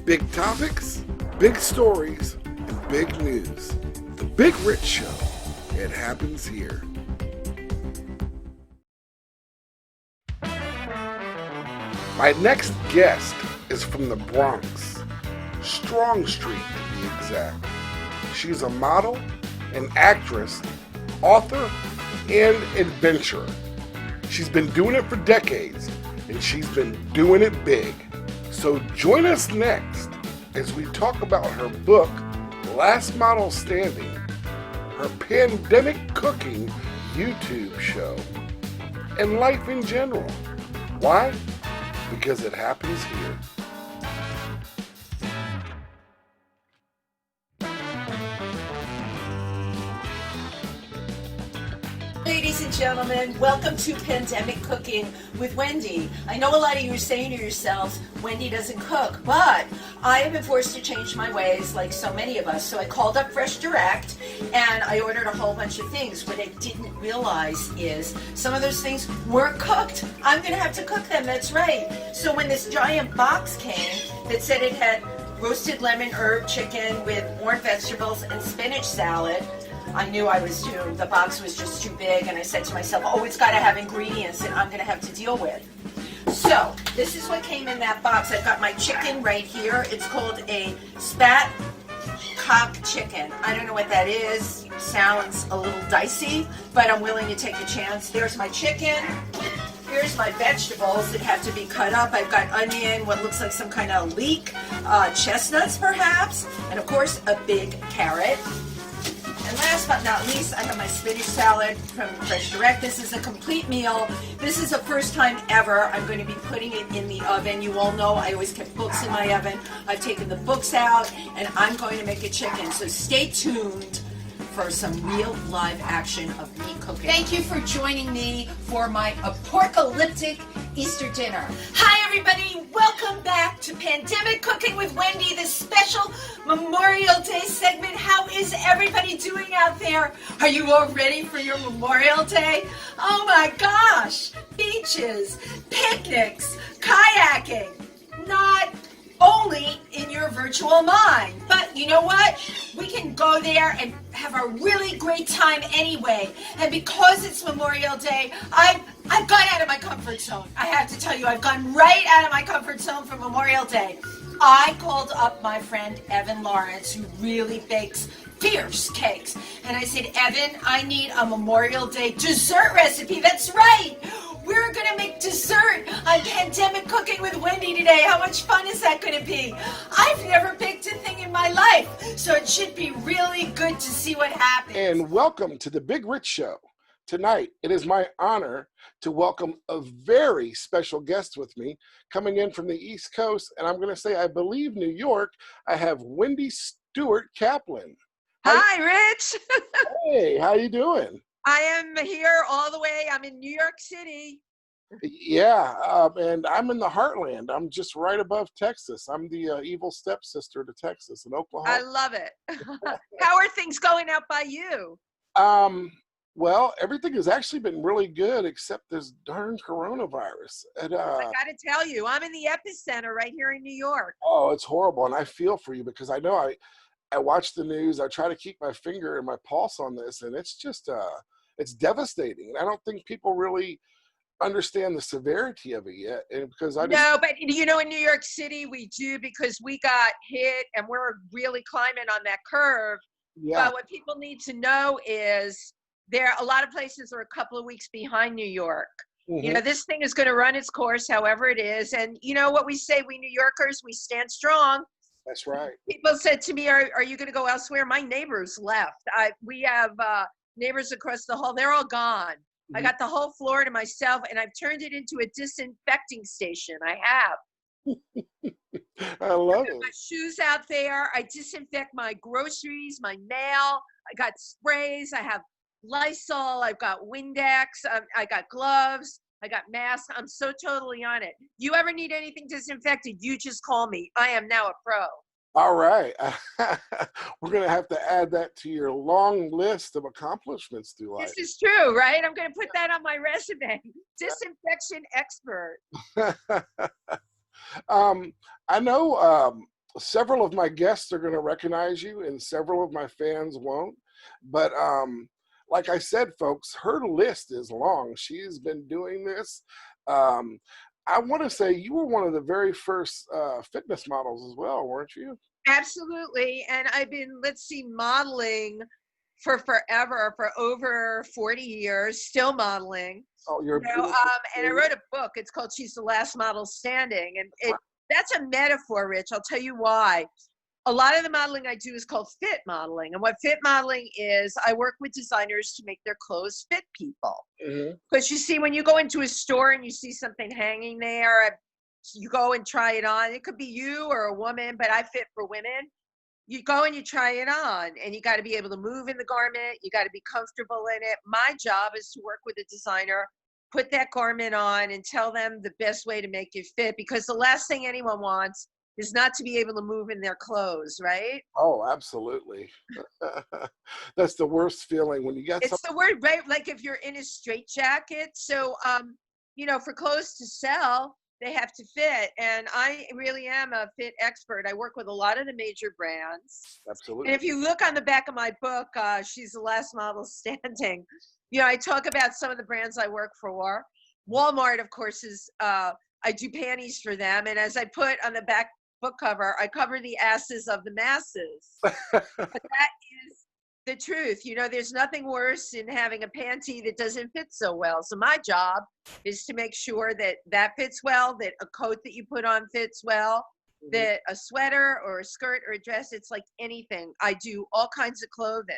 Big topics, big stories, and big news. The Big Rich Show. It happens here. My next guest is from the Bronx, Strong Street to be exact. She's a model, an actress, author, and adventurer. She's been doing it for decades, and she's been doing it big. So join us next as we talk about her book, Last Model Standing, her pandemic cooking YouTube show, and life in general. Why? Because it happens here. Ladies and gentlemen, welcome to Pandemic Cooking with Wendy. I know a lot of you are saying to yourselves, Wendy doesn't cook, but I have been forced to change my ways like so many of us. So I called up Fresh Direct and I ordered a whole bunch of things. What I didn't realize is some of those things weren't cooked. I'm gonna have to cook them, that's right. So when this giant box came that said it had roasted lemon herb chicken with warm vegetables and spinach salad, I knew I was doomed. The box was just too big, and I said to myself, oh, it's got to have ingredients that I'm going to have to deal with. So, this is what came in that box. I've got my chicken right here. It's called a spat cock chicken. I don't know what that is. Sounds a little dicey, but I'm willing to take a chance. There's my chicken. Here's my vegetables that have to be cut up. I've got onion, what looks like some kind of leek, chestnuts perhaps, and of course a big carrot. And last but not least, I have my spinach salad from Fresh Direct. This is a complete meal. This is the first time ever I'm going to be putting it in the oven. You all know I always kept books in my oven. I've taken the books out, and I'm going to make a chicken. So stay tuned for some real live action of me cooking. Thank you for joining me for my apocalyptic Easter dinner. Hi everybody, welcome back to Pandemic Cooking with Wendy, this special Memorial Day segment. How is everybody doing out there? Are you all ready for your Memorial Day? Oh my gosh, beaches, picnics, kayaking, not only in your virtual mind. But you know what? We can go there and have a really great time anyway. And because it's Memorial Day, I've gone out of my comfort zone. I have to tell you, I've gone right out of my comfort zone for Memorial Day. I called up my friend Evan Lawrence, who really bakes fierce cakes. And I said, Evan, I need a Memorial Day dessert recipe. That's right. We're going to make dessert on Pandemic Cooking with Wendy today. How much fun is that going to be? I've never baked a thing in my life, so it should be really good to see what happens. And welcome to the Big Rich Show. Tonight, it is my honor to welcome a very special guest with me, coming in from the East Coast, and I'm going to say, I believe New York. I have Wendy Stuart Kaplan. Hi, Rich. Hey, how you doing? I am here all the way. I'm in New York City. Yeah, and I'm in the heartland. I'm just right above Texas. I'm the evil stepsister to Texas in Oklahoma. I love it. How are things going out by you? Well, everything has actually been really good except this darn coronavirus. And, I got to tell you, I'm in the epicenter right here in New York. Oh, it's horrible, and I feel for you because I know I watch the news. I try to keep my finger and my pulse on this, and it's just it's devastating. And I don't think people really understand the severity of it yet. And because No, but you know, in New York City we do, because we got hit and we're really climbing on that curve. Yeah. But what people need to know is a lot of places are a couple of weeks behind New York. Mm-hmm. You know, this thing is going to run its course however it is. And you know what we say, we New Yorkers, we stand strong. That's right. People said to me, are you going to go elsewhere? My neighbors left. We have neighbors across the hall. They're all gone. Mm-hmm. I got the whole floor to myself, and I've turned it into a disinfecting station. I have. I love it. My shoes out there. I disinfect my groceries, my mail. I got sprays. I have Lysol. I've got Windex. I got gloves. I got masks. I'm so totally on it. You ever need anything disinfected, you just call me. I am now a pro. All right. We're going to have to add that to your long list of accomplishments through life. This is true, right? I'm going to put that on my resume. Disinfection expert. I know several of my guests are going to recognize you and several of my fans won't. But like I said, folks, her list is long. She's been doing this. I want to say you were one of the very first fitness models as well, weren't you? Absolutely. And I've been, let's see, modeling for forever, for over 40 years, still modeling. Oh, you're and I wrote a book. It's called She's the Last Model Standing. And that's a metaphor, Rich. I'll tell you why. A lot of the modeling I do is called fit modeling. And what fit modeling is, I work with designers to make their clothes fit people. Because you see, when you go into a store and you see something hanging there, you go and try it on. It could be you or a woman, but I fit for women. You go and you try it on, and you got to be able to move in the garment. You got to be comfortable in it. My job is to work with a designer, put that garment on, and tell them the best way to make it fit, because the last thing anyone wants is not to be able to move in their clothes, right? Oh, absolutely. That's the worst feeling when you get It's the word, right? Like if you're in a straitjacket. So, for clothes to sell, they have to fit. And I really am a fit expert. I work with a lot of the major brands. Absolutely. And if you look on the back of my book, She's the Last Model Standing, I talk about some of the brands I work for. Walmart, of course, is, I do panties for them. And as I put on the back book cover, I cover the asses of the masses. But that is the truth. There's nothing worse in having a panty that doesn't fit so well. So my job is to make sure that that fits well, that a coat that you put on fits well, that a sweater or a skirt or a dress, it's like anything. I do all kinds of clothing.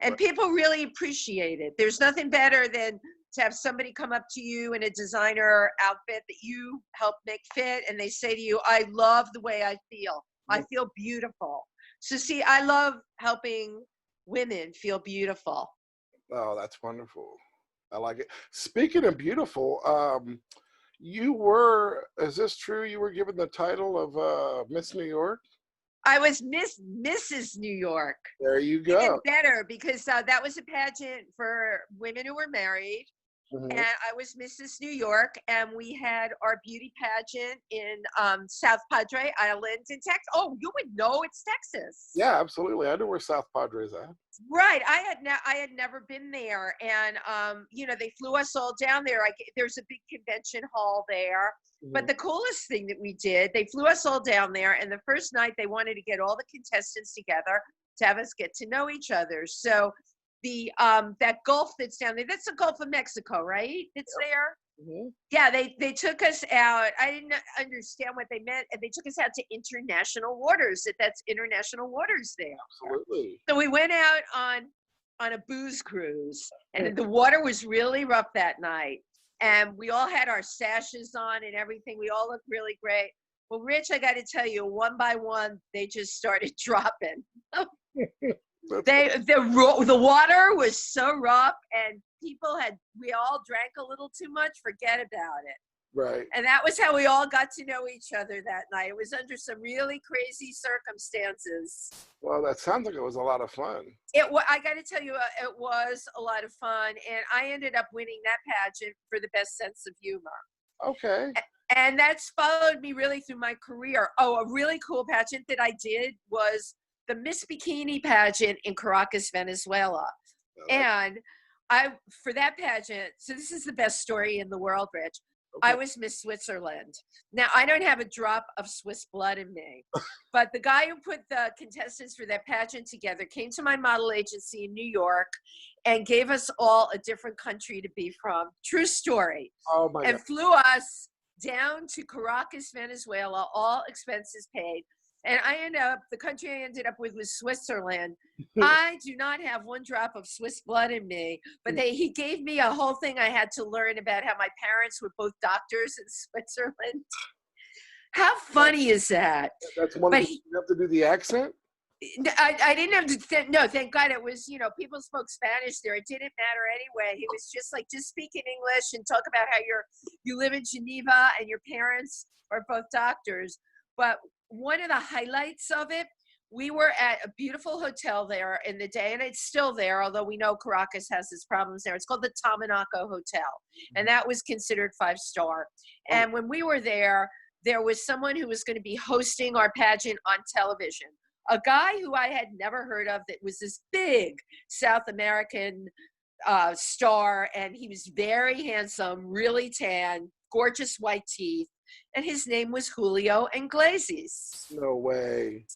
And people really appreciate it. There's nothing better than to have somebody come up to you in a designer outfit that you help make fit, and they say to you, I love the way I feel. I feel beautiful. So see, I love helping women feel beautiful. Oh, that's wonderful. I like it. Speaking of beautiful, is this true? You were given the title of Miss New York? I was Mrs. New York. There you go. Even better, because that was a pageant for women who were married. And I was Mrs. New York, and we had our beauty pageant in South Padre Island in Texas. Oh, you would know, it's Texas. Yeah, absolutely. I know where South Padre is at. Right. I had never been there, and they flew us all down there. There's a big convention hall there. But the coolest thing that we did, they flew us all down there, and the first night they wanted to get all the contestants together to have us get to know each other. So that Gulf that's down there, that's the Gulf of Mexico, right? It's there. Yeah, they took us out. I didn't understand what they meant, and they took us out to international waters. That's international waters there. Absolutely. So we went out on a booze cruise, and the water was really rough that night. And we all had our sashes on and everything. We all looked really great. Well, Rich, I got to tell you, one by one, they just started dropping. The water was so rough, and we all drank a little too much. Forget about it. Right. And that was how we all got to know each other that night. It was under some really crazy circumstances. Well, that sounds like it was a lot of fun. I got to tell you, it was a lot of fun, and I ended up winning that pageant for the best sense of humor. Okay. And that's followed me really through my career. Oh, a really cool pageant that I did was the Miss Bikini pageant in Caracas, Venezuela. And for that pageant, so this is the best story in the world, Rich. Okay. I was Miss Switzerland. Now, I don't have a drop of Swiss blood in me, but the guy who put the contestants for that pageant together came to my model agency in New York and gave us all a different country to be from. True story. Oh my God. And flew us down to Caracas, Venezuela, all expenses paid. And the country I ended up with was Switzerland. I do not have one drop of Swiss blood in me, but he gave me a whole thing I had to learn about how my parents were both doctors in Switzerland. How funny is that? That's wonderful. You have to do the accent? I didn't have to, no, thank God it was, people spoke Spanish there. It didn't matter anyway. He was just like, just speak in English and talk about how you live in Geneva and your parents are both doctors. But one of the highlights of it, we were at a beautiful hotel there in the day, and it's still there, although we know Caracas has its problems there. It's called the Tamanaco Hotel, and that was considered 5-star. And when we were there, there was someone who was going to be hosting our pageant on television. A guy who I had never heard of that was this big South American star, and he was very handsome, really tan, gorgeous white teeth, and his name was Julio Iglesias. No way.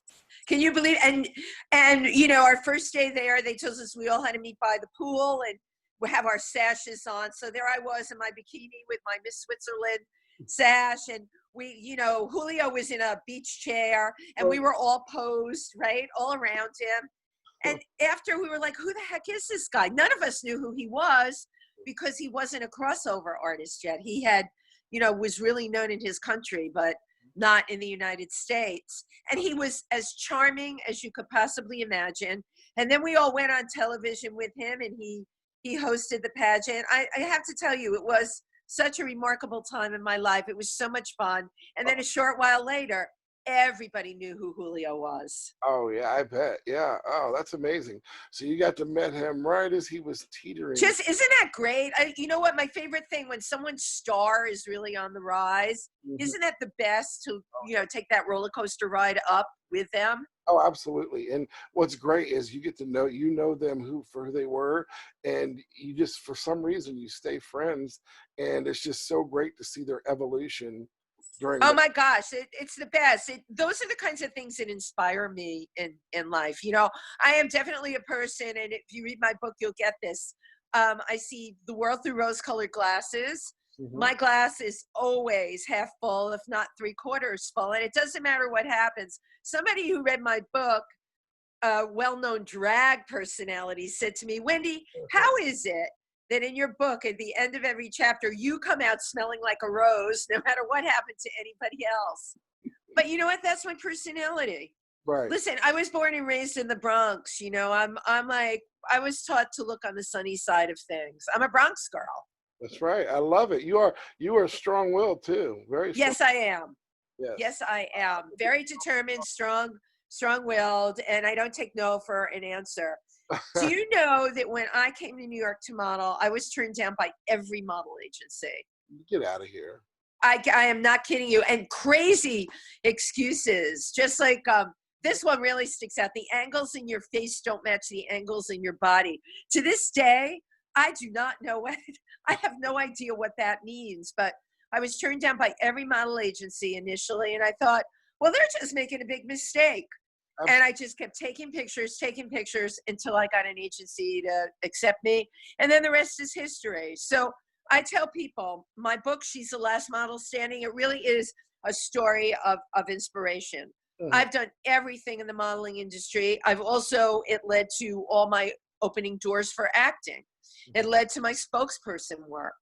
Can you believe? And you know, our first day there, they told us we all had to meet by the pool and we have our sashes on. So there I was in my bikini with my Miss Switzerland sash, and we, you know, Julio was in a beach chair, and we were all posed, right, all around him. And after, we were like, who the heck is this guy? None of us knew who he was because he wasn't a crossover artist yet. He had, you know, was really known in his country, but not in the United States. And he was as charming as you could possibly imagine. And then we all went on television with him, and he hosted the pageant. I have to tell you, it was such a remarkable time in my life. It was so much fun. And then a short while later, everybody knew who Julio was. Oh yeah, I bet. Yeah. Oh, that's amazing. So you got to meet him right as he was teetering. Just, isn't that great? You know what? My favorite thing, when someone's star is really on the rise, isn't that the best to, you know, take that roller coaster ride up with them? Oh, absolutely. And what's great is you get to know, you know them for who they were, and you just, for some reason, you stay friends, and it's just so great to see their evolution. Oh my gosh, it's the best. Those are the kinds of things that inspire me in life. You know, I am definitely a person, and if you read my book, you'll get this. I see the world through rose-colored glasses. My glass is always half full, if not 3/4 full, and it doesn't matter what happens. Somebody who read my book, a well-known drag personality, said to me, Wendy, how is it that in your book, at the end of every chapter, you come out smelling like a rose, no matter what happened to anybody else? But you know what? That's my personality. Right. Listen, I was born and raised in the Bronx. You know, I'm like, I was taught to look on the sunny side of things. I'm a Bronx girl. That's right. I love it. You are strong-willed too. Very strong. Yes, I am. Yes. Yes, I am. Very determined, strong-willed, and I don't take no for an answer. Do you know that when I came to New York to model, I was turned down by every model agency? Get out of here. I am not kidding you. And crazy excuses, just like this one really sticks out. The angles in your face don't match the angles in your body. To this day, I do not know what, I have no idea what that means, but I was turned down by every model agency initially, and I thought, well, they're just making a big mistake. And I just kept taking pictures until I got an agency to accept me. And then the rest is history. So I tell people, my book, She's the Last Model Standing, it really is a story of inspiration. I've done everything in the modeling industry. It led to all my opening doors for acting. It led to my spokesperson work.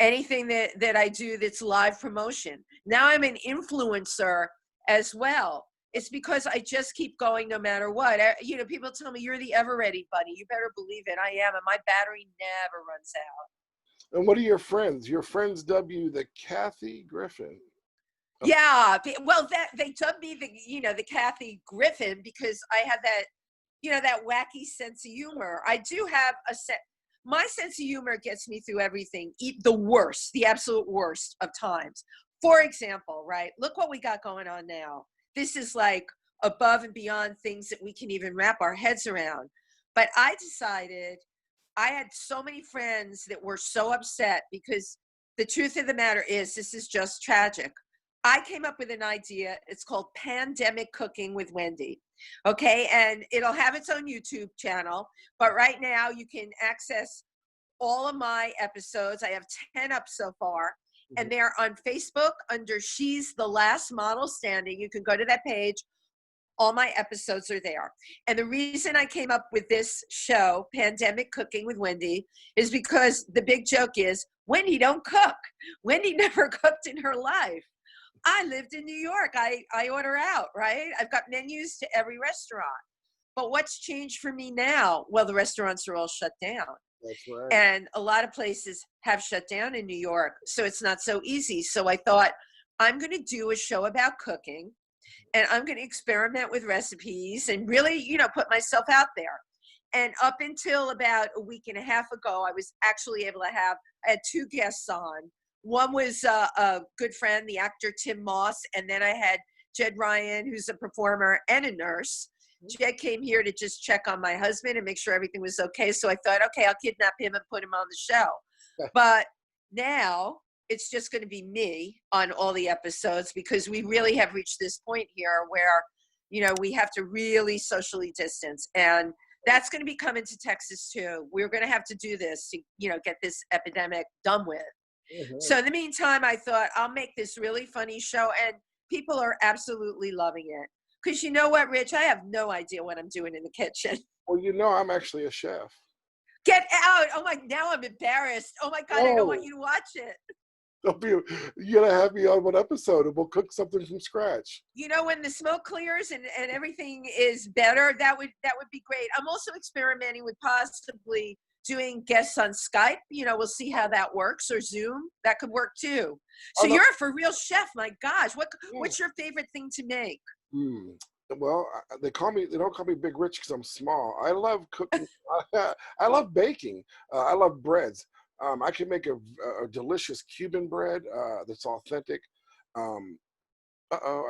Anything that I do that's live promotion. Now I'm an influencer as well. It's because I just keep going no matter what. You know, people tell me, you're the ever ready bunny. You better believe it. I am, and my battery never runs out. And what are your friends? Your friends dub you the Kathy Griffin. Yeah, well, that they dubbed me the Kathy Griffin because I have that, that wacky sense of humor. I do have my sense of humor gets me through everything, the absolute worst of times. For example, right? Look what we got going on now. This is like above and beyond things that we can even wrap our heads around. But I decided, I had so many friends that were so upset because the truth of the matter is, this is just tragic. I came up with an idea. It's called Pandemic Cooking with Wendy. Okay, and it'll have its own YouTube channel. But right now you can access all of my episodes. I have 10 up so far. And they're on Facebook under She's the Last Model Standing. You can go to that page. All my episodes are there. And the reason I came up with this show, Pandemic Cooking with Wendy, is because the big joke is, Wendy don't cook. Wendy never cooked in her life. I lived in New York. I order out, right? I've got menus to every restaurant. But what's changed for me now? Well, the restaurants are all shut down. That's right. And a lot of places have shut down in New York, so it's not so easy. So I thought, I'm going to do a show about cooking, and I'm going to experiment with recipes and really, put myself out there. And up until about a week and a half ago, I was actually able to I had 2 guests on. One was a good friend, the actor Tim Moss, and then I had Jed Ryan, who's a performer and a nurse. Jed came here to just check on my husband and make sure everything was okay. So I thought, okay, I'll kidnap him and put him on the show. But now it's just going to be me on all the episodes because we really have reached this point here where, we have to really socially distance. And that's going to be coming to Texas too. We're going to have to do this to, get this epidemic done with. So in the meantime, I thought I'll make this really funny show, and people are absolutely loving it. Because you know what, Rich? I have no idea what I'm doing in the kitchen. Well, I'm actually a chef. Get out. Oh my, now I'm embarrassed. Oh my God, I don't want you to watch it. You gotta have me on one episode and we'll cook something from scratch. When the smoke clears and everything is better, that would be great. I'm also experimenting with possibly doing guests on Skype. We'll see how that works, or Zoom. That could work too. So you're a for real chef. My gosh, what's your favorite thing to make? Well, they don't call me Big Rich because I'm small. I love cooking. I love baking. I love breads. I can make a delicious Cuban bread that's authentic. I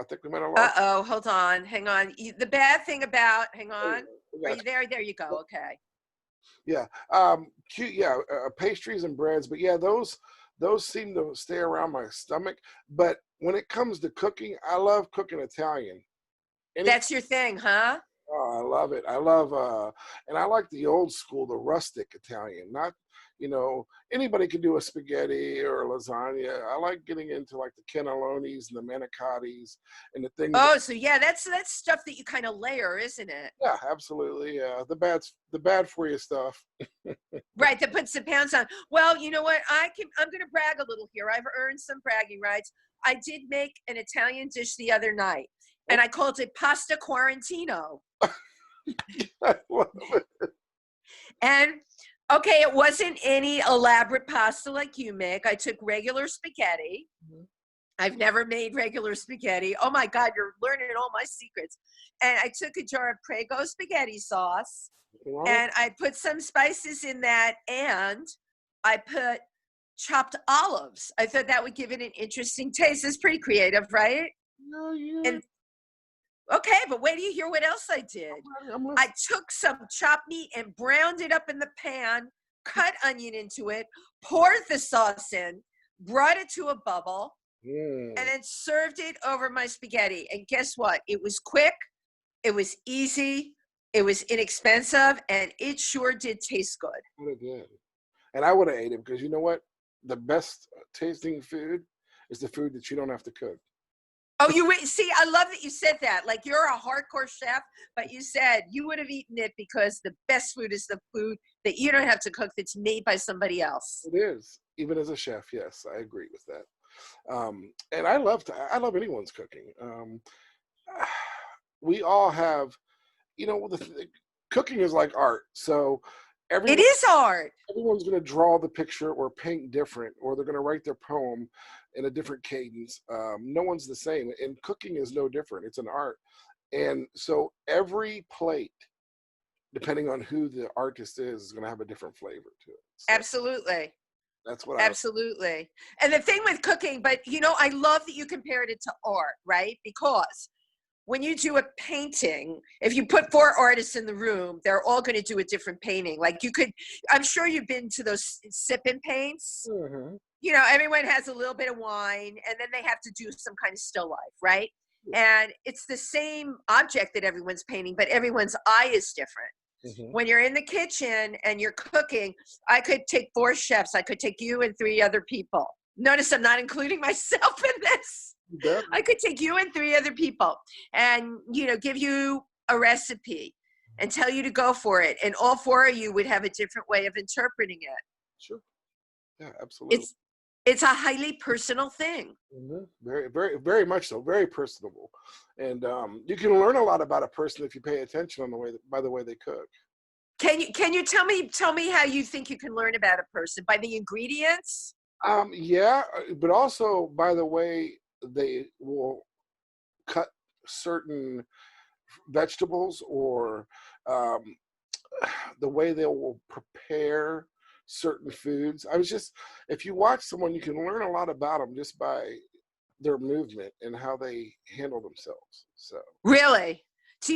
think we might have lost. Hold on, hang on. The bad thing about, hang on. Are you there? There you go. Okay. Yeah. Pastries and breads, but yeah, those seem to stay around my stomach. But when it comes to cooking, I love cooking Italian. That's your thing, huh? Oh, I love it. I love, and I like the old school, the rustic Italian. Not, anybody can do a spaghetti or a lasagna. I like getting into like the cannellonis and the manicottis and the things. Oh, so yeah, that's stuff that you kind of layer, isn't it? Yeah, absolutely. Yeah, the bad for you stuff. Right, that puts the pounds on. Well, you know what? I'm going to brag a little here. I've earned some bragging rights. I did make an Italian dish the other night, and I called it pasta quarantino. I love it. And okay, it wasn't any elaborate pasta like you make. I took regular spaghetti. I've never made regular spaghetti. Oh my God, you're learning all my secrets. And I took a jar of Prego spaghetti sauce, and I put some spices in that, and I put chopped olives. I thought that would give it an interesting taste. It's pretty creative, right? No, yeah. And okay, but wait till you hear what else I did. I took some chopped meat and browned it up in the pan, cut onion into it, poured the sauce in, brought it to a bubble, and then served it over my spaghetti. And guess what? It was quick, it was easy, it was inexpensive, and it sure did taste good. It did. And I would have ate it because you know what? The best tasting food is the food that you don't have to cook. Oh, see, I love that you said that. Like, you're a hardcore chef, but you said you would have eaten it because the best food is the food that you don't have to cook, that's made by somebody else. It is. Even as a chef, yes, I agree with that. And I love anyone's cooking. We all have, cooking is like art. So it is art. Everyone's going to draw the picture or paint different, or they're going to write their poem in a different cadence. No one's the same, and cooking is no different. It's an art. And so every plate, depending on who the artist is going to have a different flavor to it. So absolutely. That's what absolutely. And the thing with cooking, but I love that you compared it to art, right? Because when you do a painting, if you put 4 artists in the room, they're all going to do a different painting. Like I'm sure you've been to those sip-and paints. Mm-hmm. Everyone has a little bit of wine, and then they have to do some kind of still life, right? Yeah. And it's the same object that everyone's painting, but everyone's eye is different. Mm-hmm. When you're in the kitchen and you're cooking, I could take 4 chefs. I could take you and 3 other people. Notice I'm not including myself in this. Yeah. I could take you and 3 other people and, give you a recipe and tell you to go for it. And all 4 of you would have a different way of interpreting it. Sure. Yeah, absolutely. It's a highly personal thing. Mm-hmm. Very, very, very much so. Very personable. And you can learn a lot about a person if you pay attention by the way they cook. Can you tell me how you think you can learn about a person? By the ingredients? Yeah, but also by the way they will cut certain vegetables, or the way they will prepare certain foods. If you watch someone, you can learn a lot about them just by their movement and how they handle themselves. So Really?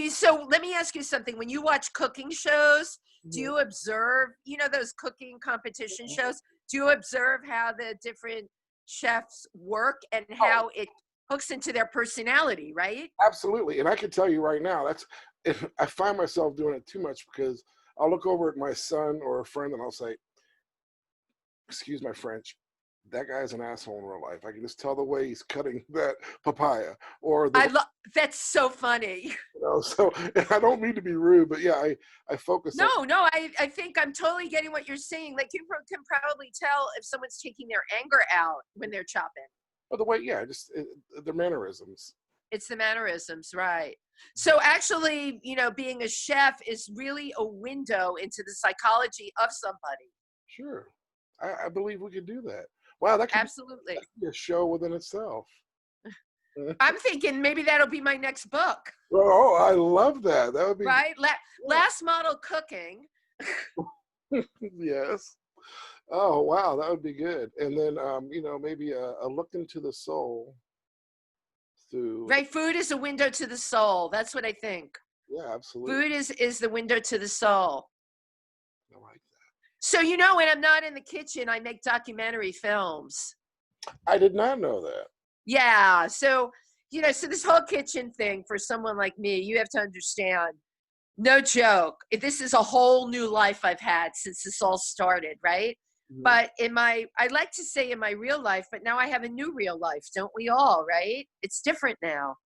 So let me ask you something. When you watch cooking shows, do Mhm. you observe, those cooking competition shows? Do you observe how the different chefs work and Oh, how it hooks into their personality, right? absolutely. And I can tell you right now, that's if I find myself doing it too much because I'll look over at my son or a friend and I'll say, excuse my French, that guy's an asshole in real life. I can just tell the way he's cutting that papaya or the, That's so funny. so and I don't mean to be rude, but yeah, I focus on, No, I think I'm totally getting what you're saying. Like you can probably tell if someone's taking their anger out when they're chopping. the way, yeah, the mannerisms. It's the mannerisms, right? So actually, being a chef is really a window into the psychology of somebody. Sure. I believe we could do that. Wow, Absolutely. that could be a show within itself. I'm thinking maybe that'll be my next book, Oh, I love that. That would be, right? Last model cooking. yes. Oh, wow, that would be good. And then, maybe a look into the soul through, Right, food is a window to the soul. That's what I think. yeah, absolutely. Food is the window to the soul. I like So when I'm not in the kitchen, I make documentary films. that. I did not know that. Yeah. So, so this whole kitchen thing for someone like me, you have to understand, no joke. This is a whole new life I've had since this all started, right? Mhm. But I like to say in my real life, but now I have a new real life, don't we all, right? It's different now.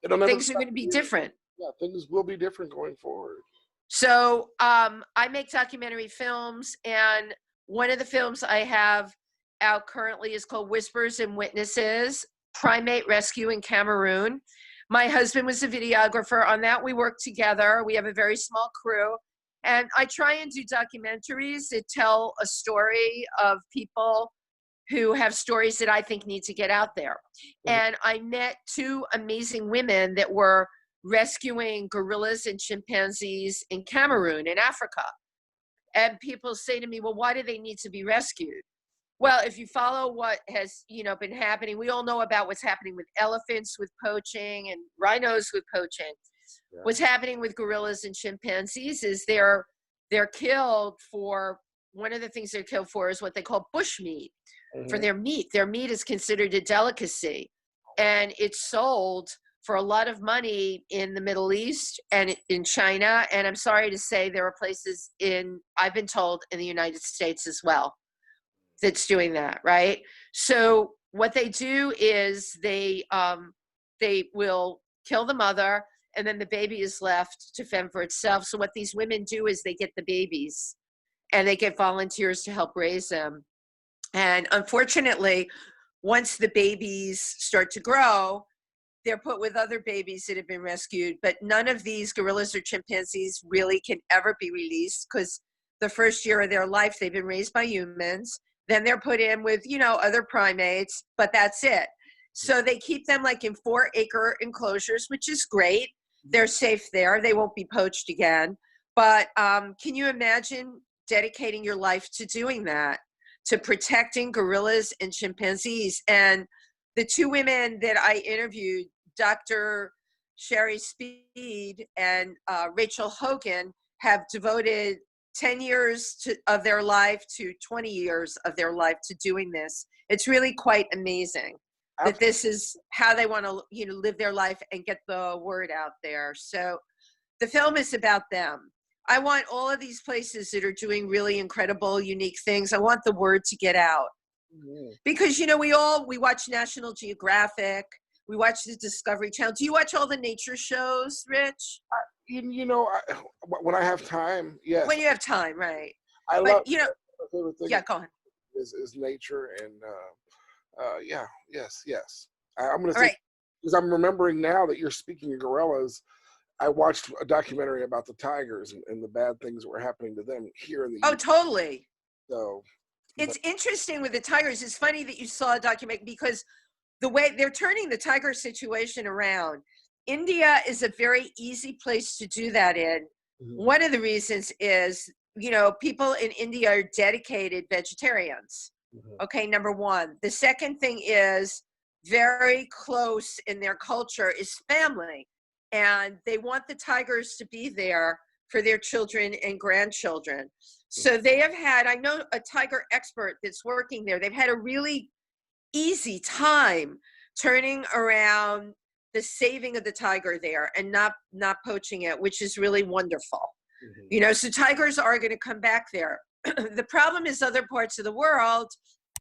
It'll never Things are stop going to be being- different. Yeah, things will be different going forward. So I make documentary films, and one of the films I have out currently is called Whispers and Witnesses, Primate Rescue in Cameroon. My husband was a videographer on that. We work together. We have a very small crew. And I try and do documentaries that tell a story of people who have stories that I think need to get out there. Mhm. And I met two amazing women that were rescuing gorillas and chimpanzees in Cameroon in Africa. And people say to me, well, why do they need to be rescued? Well, if you follow what has, been happening, we all know about what's happening with elephants with poaching and rhinos with poaching. Yeah. What's happening with gorillas and chimpanzees is they're killed for, one of the things they're killed for is what they call bush meat, for Mhm. their meat. Their meat is considered a delicacy, and it's sold for a lot of money in the Middle East and in China. And I'm sorry to say there are places I've been told, in the United States as well, that's doing that, right? So what they do is they will kill the mother, and then the baby is left to fend for itself. So what these women do is they get the babies and they get volunteers to help raise them. And unfortunately, once the babies start to grow, they're put with other babies that have been rescued, but none of these gorillas or chimpanzees really can ever be released, because the first year of their life, they've been raised by humans. Then they're put in with, other primates, but that's it. So they keep them like in 4-acre enclosures, which is great. They're safe there. They won't be poached again. But can you imagine dedicating your life to doing that, to protecting gorillas and chimpanzees? And the two women that I interviewed, Dr. Sherry Speed and Rachel Hogan, have devoted 10 years of their life to 20 years of their life to doing this. It's really quite amazing that this is how they want to, live their life and get the word out there. So the film is about them. I want all of these places that are doing really incredible, unique things, I want the word to get out. Mhm. Because, we watch National Geographic, we watch the Discovery Channel. Do you watch all the nature shows, Rich? When I have time, yes. When you have time, right. I But, love my favorite thing yeah, go ahead. is nature and yeah, yes. I'm going to All say, right. because I'm remembering now that you're speaking of gorillas, I watched a documentary about the tigers and the bad things that were happening to them here in the Oh, US. totally. So It's interesting with the tigers. It's funny that you saw a documentary, because the way they're turning the tiger situation around. India is a very easy place to do that in. Mhm. One of the reasons is you know, people in India are dedicated vegetarians. Okay, number one. The second thing is very close in their culture is family. And they want the tigers to be there for their children and grandchildren. So they have had, I know a tiger expert that's working there, they've had a really easy time turning around the saving of the tiger there and not poaching it, which is really wonderful. You know, so tigers are going to come back there. The problem is other parts of the world.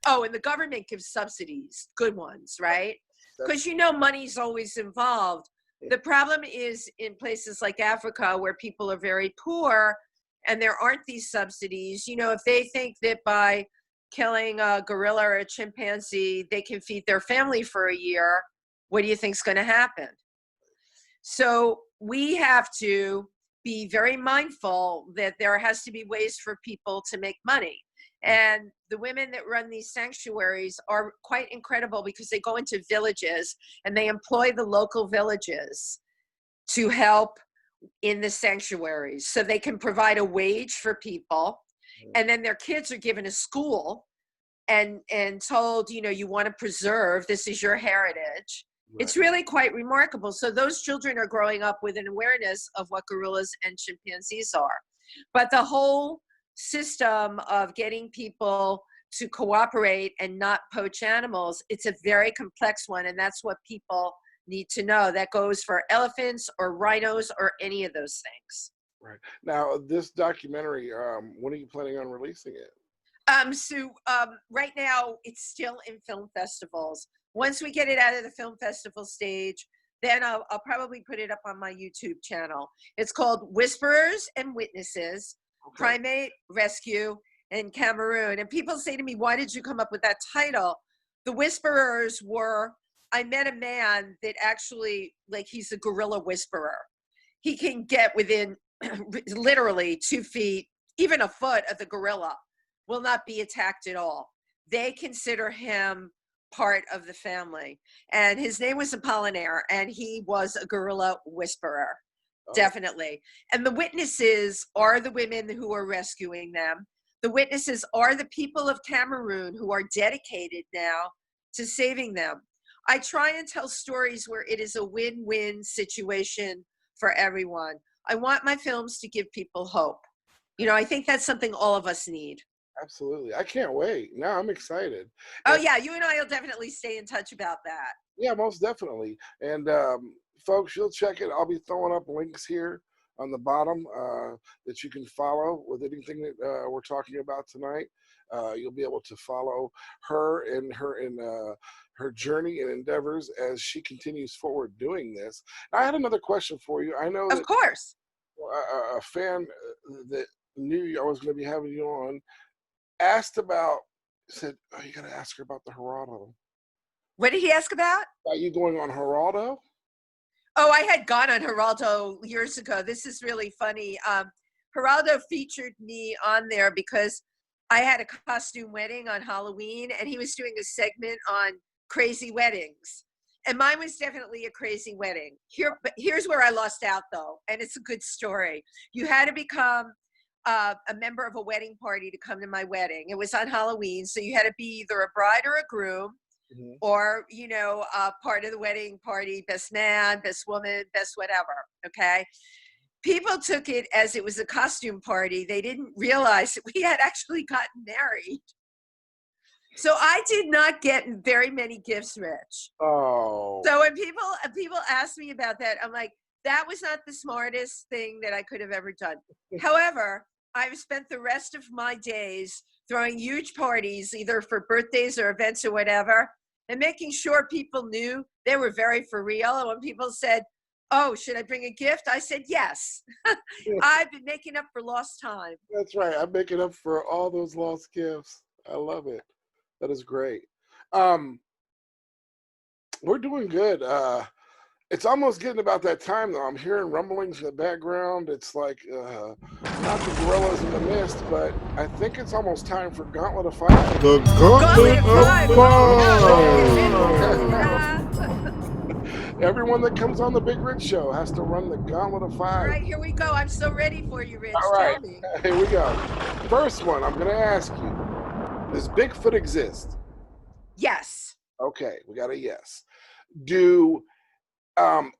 Oh, and the government gives subsidies, good ones, right? Because, you know, money's always involved. The problem is in places like Africa where people are very poor and there aren't these subsidies. You know, if they think that by killing a gorilla or a chimpanzee, they can feed their family for a year, what do you think's going to happen? So we have to be very mindful that there has to be ways for people to make money. And the women that run these sanctuaries are quite incredible because they go into villages and they employ the local villages to help in the sanctuaries so they can provide a wage for people. And then their kids are given a school and told, you know, you want to preserve, this is your heritage. It's really quite remarkable. So those children are growing up with an awareness of what gorillas and chimpanzees are. But the whole system of getting people to cooperate and not poach animals, it's a very complex one. And that's what people need to know. That goes for elephants or rhinos or any of those things. Right. Now, this documentary, when are you planning on releasing it? Right now, it's still in film festivals. Once we get it out of the film festival stage, then I'll probably put it up on my YouTube channel. It's called Whisperers and Witnesses, Primate Rescue in Cameroon. And people say to me, why did you come up with that title? The Whisperers were, I met a man that actually, like, he's a gorilla whisperer. He can get within literally 2 feet, even a foot of the gorilla, will not be attacked at all. They consider him part of the family. And his name was Apollinaire, and he was a gorilla whisperer, definitely. And the witnesses are the women who are rescuing them. The witnesses are the people of Cameroon who are dedicated now to saving them. I try and tell stories where it is a win-win situation for everyone. I want my films to give people hope. You know, I think that's something all of us need. Absolutely. I can't wait. Now I'm excited. Oh, yeah. You and I will definitely stay in touch about that. Yeah, most definitely. And folks, you'll check it. I'll be throwing up links here on the bottom that you can follow with anything that we're talking about tonight. You'll be able to follow her and her journey and endeavors as she continues forward doing this. I had another question for you. I know of course a fan that knew I was going to be having you on asked about, said, oh, you got to ask her about the Geraldo. What did he ask about? Are you going on Geraldo? Oh, I had gone on Geraldo years ago. This is really funny. Geraldo featured me on there because I had a costume wedding on Halloween, and he was doing a segment on crazy weddings. And mine was definitely a crazy wedding. But here's where I lost out, though, and it's a good story. You had to become a member of a wedding party to come to my wedding. It was on Halloween, so you had to be either a bride or a groom, or, you know, part of the wedding party, best man, best woman, best whatever, okay? People took it as it was a costume party. They didn't realize that we had actually gotten married. So I did not get very many gifts, Rich. Oh. So when people ask me about that, I'm like, that was not the smartest thing that I could have ever done. However, I've spent the rest of my days throwing huge parties, either for birthdays or events or whatever, and making sure people knew they were very for real. And when people said, oh, should I bring a gift? I said, yes. I've been making up for lost time. That's right. I'm making up for all those lost gifts. I love it. That is great. We're doing good. It's almost getting about that time, though. I'm hearing rumblings in the background. It's like not the gorillas in the mist, but I think it's almost time for Gauntlet of Fire. The Gauntlet of Fire! Everyone that comes on the Big Rich Show has to run the gauntlet of All 5. right, here we go. I'm so ready for you, Rich. All right, Tell me. here we go. First one, I'm going to ask you, does Bigfoot exist? Yes. Okay, we got a yes. Do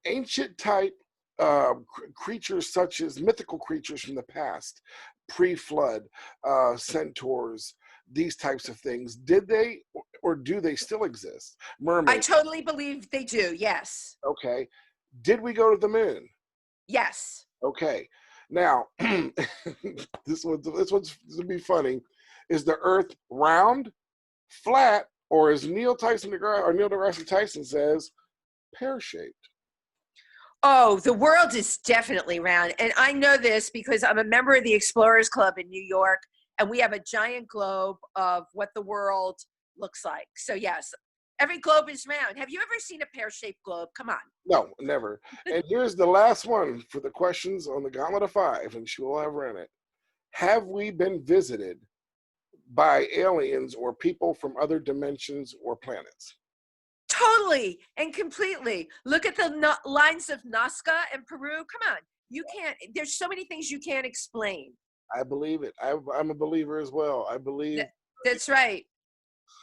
ancient type creatures such as mythical creatures from the past, pre-flood, centaurs, these types of things, did they or do they still exist? I Mermaids. totally believe they do. Yes. Okay. Did we go to the moon? Yes. Okay. Now, this one's to be funny. Is the Earth round, flat, or as Neil deGrasse Tyson says, pear-shaped? Oh, the world is definitely round. And I know this because I'm a member of the Explorers Club in New York, and we have a giant globe of what the world looks like. So yes, every globe is round. Have you ever seen a pear-shaped globe? Come on. No, never. And here's the last one for the questions on the Gauntlet of 5, and she will have run it. Have we been visited by aliens or people from other dimensions or planets? Totally and completely. Look at the lines of Nazca and Peru. Come on. You can't, there's so many things you can't explain. I believe it. I'm a believer as well. I believe. That's right.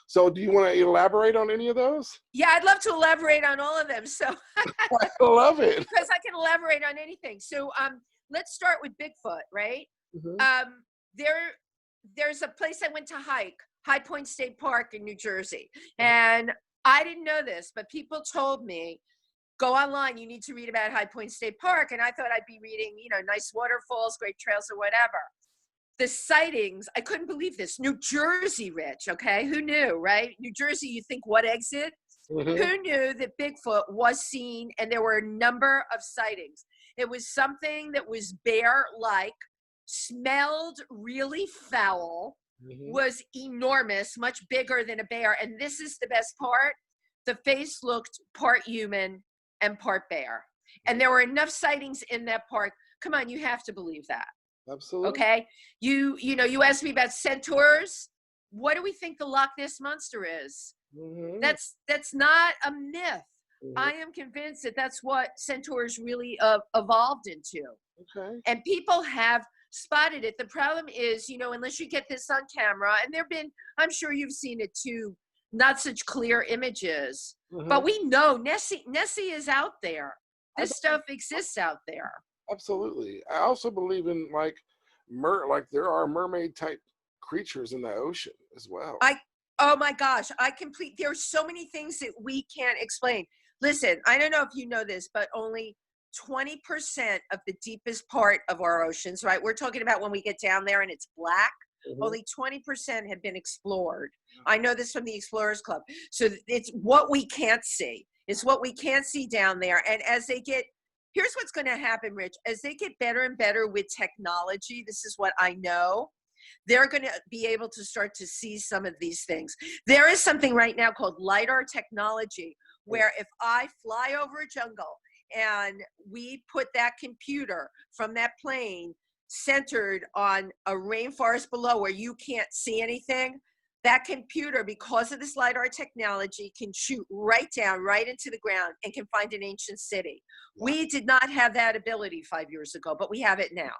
So do you want to elaborate on any of those? Yeah, I'd love to elaborate on all of them. So I love it. because I can elaborate on anything. So let's start with Bigfoot, right? Mm-hmm. There's a place I went to hike, High Point State Park in New Jersey. And I didn't know this, but people told me, go online, you need to read about High Point State Park. And I thought I'd be reading, nice waterfalls, great trails, or whatever. The sightings, I couldn't believe this. New Jersey, Rich, okay? Who knew, right? New Jersey, you think what exit? Mm-hmm. Who knew that Bigfoot was seen and there were a number of sightings? It was something that was bear-like, smelled really foul, Mm-hmm. was enormous, much bigger than a bear. And this is the best part. The face looked part human and part bear. And there were enough sightings in that park. Come on, you have to believe that. Absolutely. Okay. You asked me about centaurs. What do we think the Loch Ness Monster is? Mm-hmm. That's not a myth. Mm-hmm. I am convinced that that's what centaurs really evolved into. Okay. And people have spotted it. The problem is, unless you get this on camera, and I'm sure you've seen it too, not such clear images, Mm-hmm. but we know Nessie is out there. This stuff exists out there. Absolutely. I also believe in like there are mermaid type creatures in the ocean as well. Oh my gosh, there's so many things that we can't explain. Listen, I don't know if you know this, but only 20% of the deepest part of our oceans, right? We're talking about when we get down there and it's black, Mm-hmm. only 20% have been explored. I know this from the Explorers Club. So it's what we can't see. It's what we can't see down there. And here's what's going to happen, Rich, as they get better and better with technology, this is what I know, they're going to be able to start to see some of these things. There is something right now called LiDAR technology, where if I fly over a jungle and we put that computer from that plane centered on a rainforest below where you can't see anything, that computer, because of this LiDAR technology, can shoot right down, right into the ground and can find an ancient city. Wow. We did not have that ability 5 years ago, but we have it now.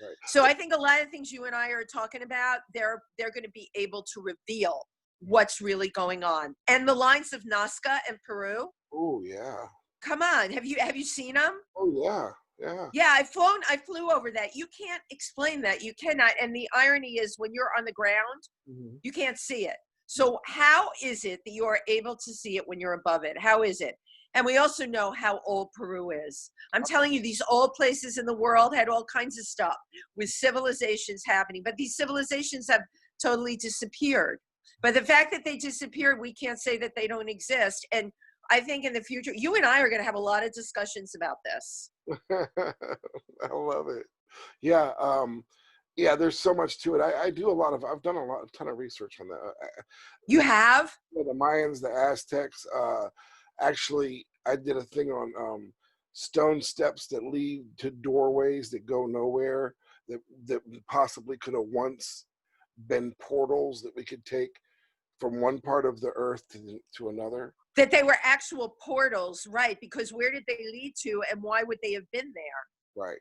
Right. So I think a lot of things you and I are talking about, they're going to be able to reveal what's really going on. And the lines of Nazca and Peru. Oh yeah. Come on, have you seen them? Oh yeah, yeah. Yeah, I flew over that. You can't explain that. You cannot. And the irony is, when you're on the ground, mm-hmm. you can't see it. So how is it that you are able to see it when you're above it? How is it? And we also know how old Peru is. I'm telling you, these old places in the world had all kinds of stuff with civilizations happening, but these civilizations have totally disappeared. But the fact that they disappeared, we can't say that they don't exist. And I think in the future, you and I are going to have a lot of discussions about this. I love it. Yeah. Yeah, there's so much to it. I've done a ton of research on that. You have? The Mayans, the Aztecs. Actually, I did a thing on stone steps that lead to doorways that go nowhere, that possibly could have once been portals that we could take from one part of the earth to another. That they were actual portals, right? Because where did they lead to, and why would they have been there? Right.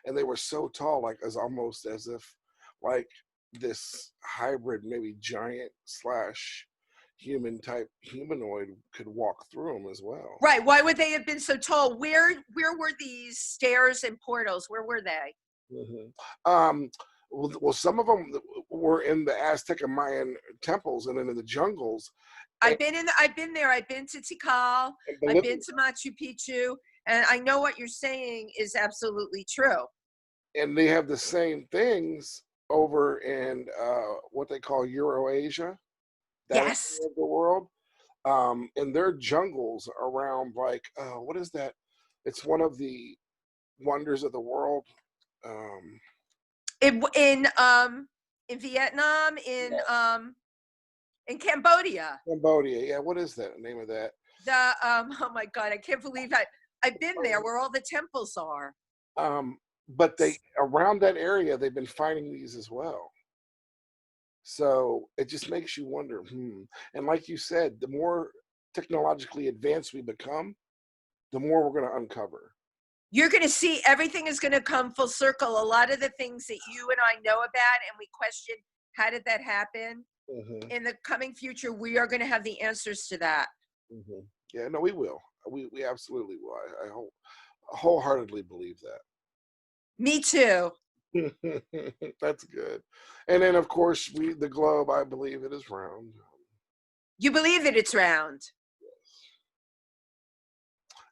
And they were so tall, like as almost as if like this hybrid, maybe giant slash human type humanoid could walk through them as well. Right. Why would they have been so tall? Where were these stairs and portals? Where were they? Well, some of them were in the Aztec and Mayan temples and in the jungles. I've been there. I've been to Tikal. I've been to Machu Picchu, and I know what you're saying is absolutely true. And they have the same things over in what they call Eurasia, that Yes. area of the world. And their jungles around, like what is that? It's one of the wonders of the world. In Vietnam, in Cambodia. Cambodia, yeah. What is that? The name of that? Oh my God, I can't believe I've been there where all the temples are. But they around that area, they've been finding these as well. So it just makes you wonder. And like you said, the more technologically advanced we become, the more we're going to uncover. You're going to see everything is going to come full circle. A lot of the things that you and I know about and we question, how did that happen? In the coming future, we are going to have the answers to that. Yeah, no, we will. We absolutely will. I wholeheartedly believe that. Me too. That's good. And then, of course, the globe, I believe it is round. You believe that it's round? Yes.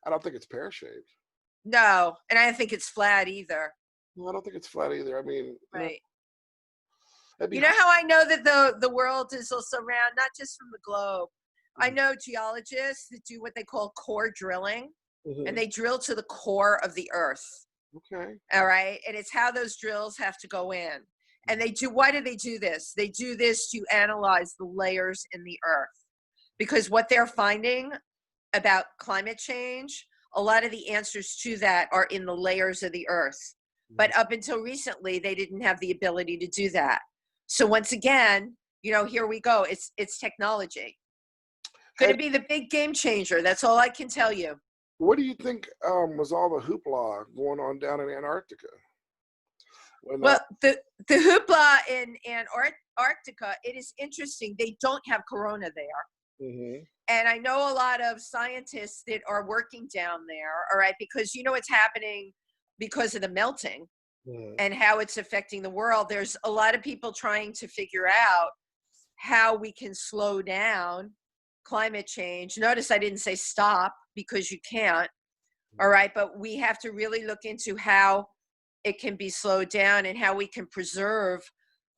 I don't think it's pear-shaped. No, and I don't think it's flat either. No, I don't think it's flat either. I mean, right. You know how I know that the world is also round, not just from the globe. I know geologists that do what they call core drilling, and they drill to the core of the earth. Okay. All right. And it's how those drills have to go in. And why do they do this? They do this to analyze the layers in the earth. Because what they're finding about climate change, a lot of the answers to that are in the layers of the earth. But up until recently, they didn't have the ability to do that. So once again, here we go. It's technology. Going to be the big game changer. That's all I can tell you. What do you think was all the hoopla going on down in Antarctica? Well, the hoopla in Antarctica, it is interesting. They don't have corona there. And I know a lot of scientists that are working down there, all right, because what's happening because of the melting and how it's affecting the world. There's a lot of people trying to figure out how we can slow down climate change. Notice I didn't say stop, because you can't, all right, but we have to really look into how it can be slowed down and how we can preserve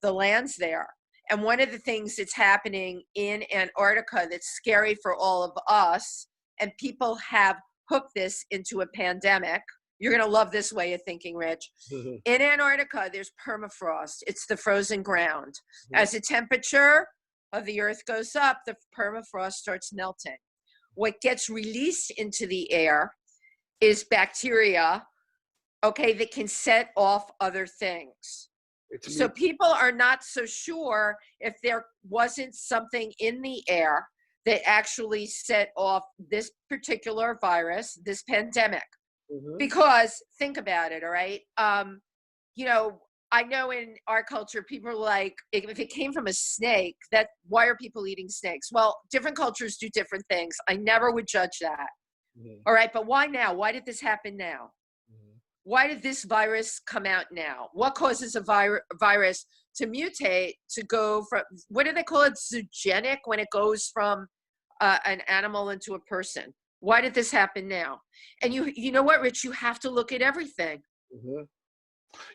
the lands there. And one of the things that's happening in Antarctica that's scary for all of us, and people have hooked this into a pandemic. You're going to love this way of thinking, Rich. In Antarctica, there's permafrost. It's the frozen ground. As the temperature of the earth goes up, the permafrost starts melting. What gets released into the air is bacteria, okay, that can set off other things. So people are not so sure if there wasn't something in the air that actually set off this particular virus, this pandemic. Because think about it, all right? I know in our culture, people are like, if it came from a snake, why are people eating snakes? Well, different cultures do different things. I never would judge that. All right, but why now? Why did this happen now? Why did this virus come out now? What causes a virus to mutate, to go from, what do they call it, zoogenic, when it goes from an animal into a person? Why did this happen now? And you know what, Rich, you have to look at everything.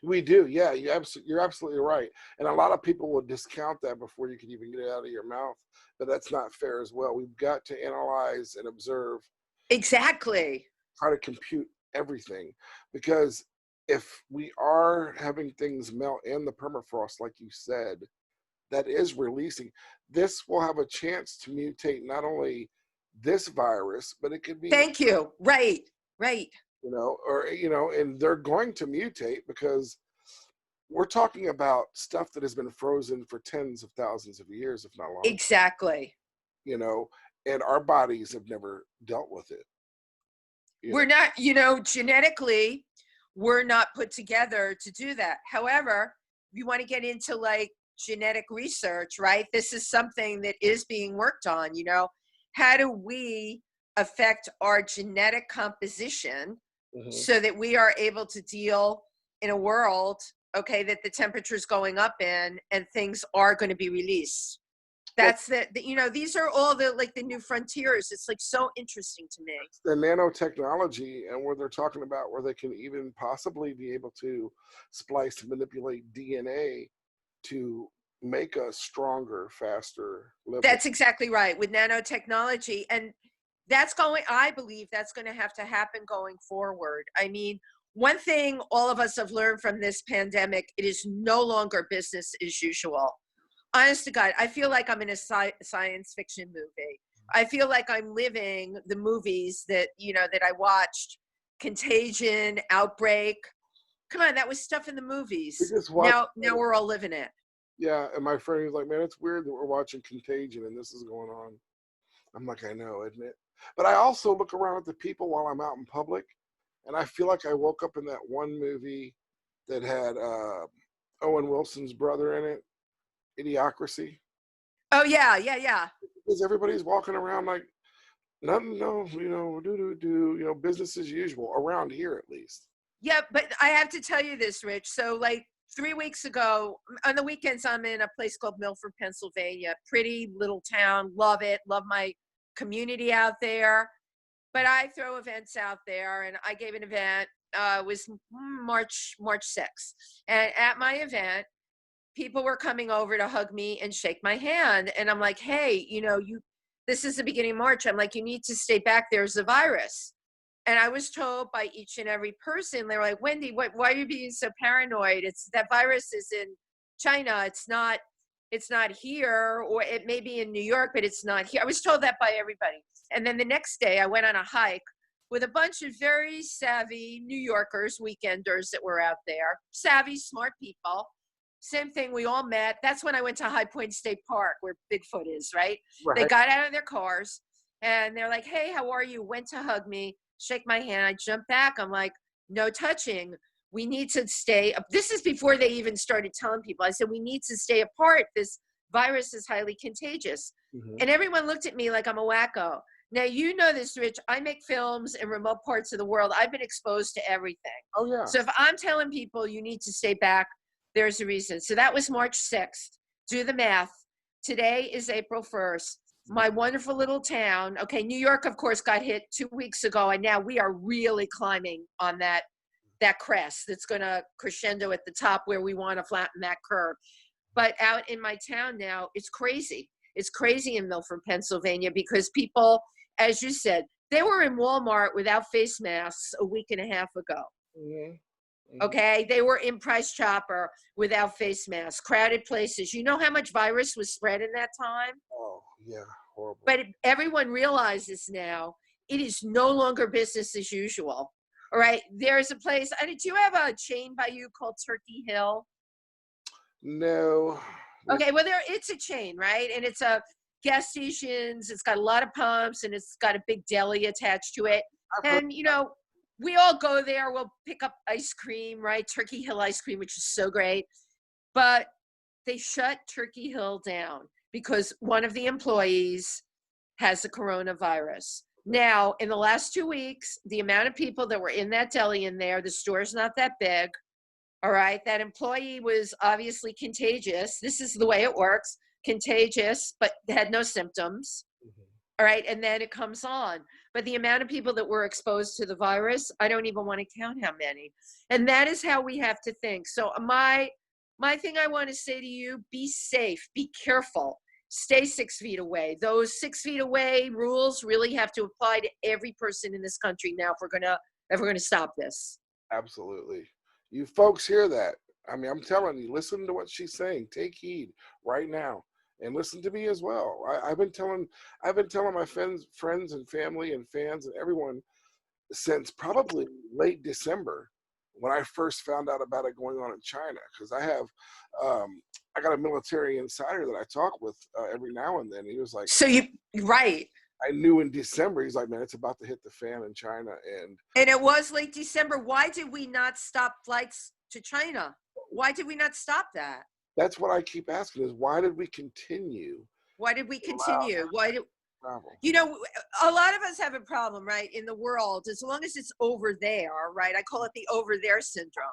We do, yeah. You're absolutely right. And a lot of people will discount that before you can even get it out of your mouth. But that's not fair as well. We've got to analyze and observe. Exactly. Try to compute everything. Because if we are having things melt in the permafrost, like you said, that is releasing. This will have a chance to mutate not only this virus, but it could be. Thank you. Right. And they're going to mutate because we're talking about stuff that has been frozen for tens of thousands of years, if not longer. Exactly. and our bodies have never dealt with it. We're not, genetically, we're not put together to do that. However, if you want to get into like genetic research, right? This is something that is being worked on, how do we affect our genetic composition so that we are able to deal in a world, okay, that the temperature is going up in and things are going to be released. That's these are all the like the new frontiers. It's like so interesting to me. The nanotechnology, and where they're talking about where they can even possibly be able to splice and manipulate DNA to make us stronger, faster. That's exactly right, with nanotechnology. And I believe that's going to have to happen going forward. I mean, one thing all of us have learned from this pandemic, it is no longer business as usual. Honest to God, I feel like I'm in a science fiction movie. I feel like I'm living the movies that I watched. Contagion, Outbreak. Come on, that was stuff in the movies. Now we're all living it. Yeah, and my friend was like, man, it's weird that we're watching Contagion and this is going on. I'm like, I know, isn't it? But I also look around at the people while I'm out in public, and I feel like I woke up in that one movie that had Owen Wilson's brother in it, Idiocracy. Oh yeah. Because everybody's walking around like nothing, business as usual around here at least. Yeah, but I have to tell you this, Rich. So like 3 weeks ago, on the weekends, I'm in a place called Milford, Pennsylvania. Pretty little town. Love it. Love my community out there. But I throw events out there, and I gave an event. It was March 6th, and at my event, people were coming over to hug me and shake my hand. And I'm like, hey, this is the beginning of March. I'm like, you need to stay back. There's a virus. And I was told by each and every person, they were like, Wendy, why are you being so paranoid? It's that virus is in China. It's not here, or it may be in New York, but it's not here. I was told that by everybody. And then the next day I went on a hike with a bunch of very savvy New Yorkers, weekenders that were out there, savvy, smart people. Same thing, we all met. That's when I went to High Point State Park, where Bigfoot is, right? They got out of their cars, and they're like, hey, how are you? Went to hug me, shake my hand. I jumped back. I'm like, no touching. We need to stay. This is before they even started telling people. I said, we need to stay apart. This virus is highly contagious. And everyone looked at me like I'm a wacko. Now, you know this, Rich. I make films in remote parts of the world. I've been exposed to everything. Oh, yeah. So if I'm telling people you need to stay back, there's a reason. So that was March 6th. Do the math. Today is April 1st. My wonderful little town. Okay, New York, of course, got hit 2 weeks ago, and now we are really climbing on that crest that's going to crescendo at the top where we want to flatten that curve. But out in my town now, it's crazy. It's crazy in Milford, Pennsylvania, because people, as you said, they were in Walmart without face masks a week and a half ago. Okay, they were in Price Chopper without face masks, crowded places. You know how much virus was spread in that time? Oh, yeah, horrible. But everyone realizes now it is no longer business as usual. All right, there's a place. Do you have a chain by you called Turkey Hill? No. Okay, well, it's a chain, right? And it's a gas stations. It's got a lot of pumps, and it's got a big deli attached to it. And we all go there. We'll pick up ice cream, right? Turkey Hill ice cream, which is so great. But they shut Turkey Hill down because one of the employees has the coronavirus. Now, in the last 2 weeks, the amount of people that were in that deli in there, the store's not that big. All right. That employee was obviously contagious. This is the way it works. Contagious, but had no symptoms. All right. And then it comes on. But the amount of people that were exposed to the virus, I don't even want to count how many. And that is how we have to think. So my thing I want to say to you, be safe, be careful, stay 6 feet away. Those 6 feet away rules really have to apply to every person in this country now if we're gonna stop this. Absolutely. You folks hear that? I mean, I'm telling you, listen to what she's saying. Take heed right now. And listen to me as well. I've been telling my friends and family and fans and everyone since probably late December when I first found out about it going on in China. Because I got a military insider that I talk with every now and then. He was like, So right. I knew in December, he's like, man, it's about to hit the fan in China. And it was late December. Why did we not stop flights to China? Why did we not stop that? That's what I keep asking is, why did we continue? Why did we continue? Why did, Travel? you know, a lot of us have a problem, right, in the world, as long as it's over there, right? I call it the over there syndrome.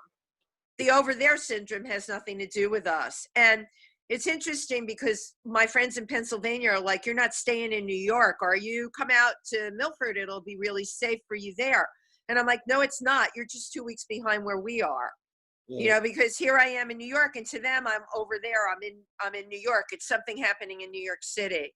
The over there syndrome has nothing to do with us. And it's interesting because my friends in Pennsylvania are like, you're not staying in New York. Are you? Come out to Milford. It'll be really safe for you there. And I'm like, no, it's not. You're just 2 weeks behind where we are. You know, because here I am in New York, and to them, I'm over there. I'm in New York. It's something happening in New York City.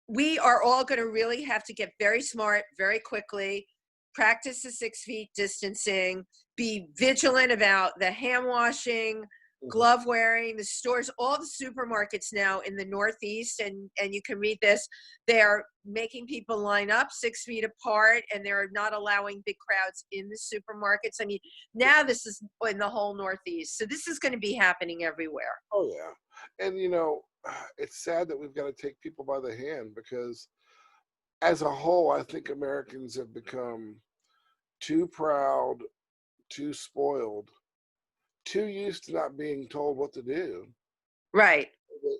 We are all going to really have to get very smart very quickly, practice the 6 feet distancing, be vigilant about the hand washing, glove wearing, the stores, all the supermarkets now in the Northeast, and you can read this, they're making people line up 6 feet apart, and they're not allowing big crowds in the supermarkets. I mean, now this is in the whole Northeast. So this is going to be happening everywhere. Oh, yeah. And, you know, it's sad that we've got to take people by the hand because as a whole, I think Americans have become too proud, too spoiled, too used to not being told what to do. Right.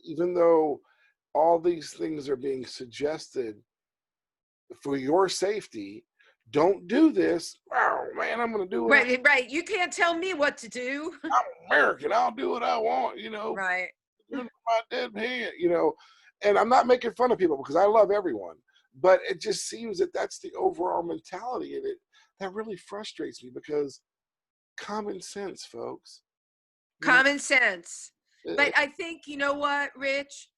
Even though all these things are being suggested for your safety, don't do this. Oh man, I'm gonna do it. Right. You can't tell me what to do. I'm American. I'll do what I want. You know. Right. My dead hand. You know, and I'm not making fun of people because I love everyone, but it just seems that that's the overall mentality, and that really frustrates me because common sense, folks. Common sense. But I think, you know what, Rich?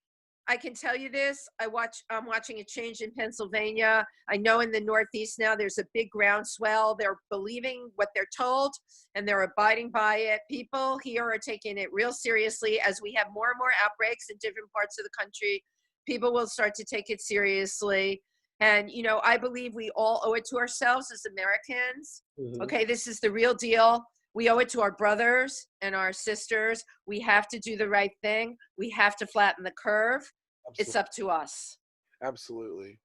I can tell you this. I'm watching a change in Pennsylvania. I know in the Northeast now there's a big groundswell. They're believing what they're told and they're abiding by it. People here are taking it real seriously. As we have more and more outbreaks in different parts of the country, people will start to take it seriously. And, you know, I believe we all owe it to ourselves as Americans. Okay, this is the real deal. We owe it to our brothers and our sisters. We have to do the right thing. We have to flatten the curve. Absolutely. It's up to us. Absolutely.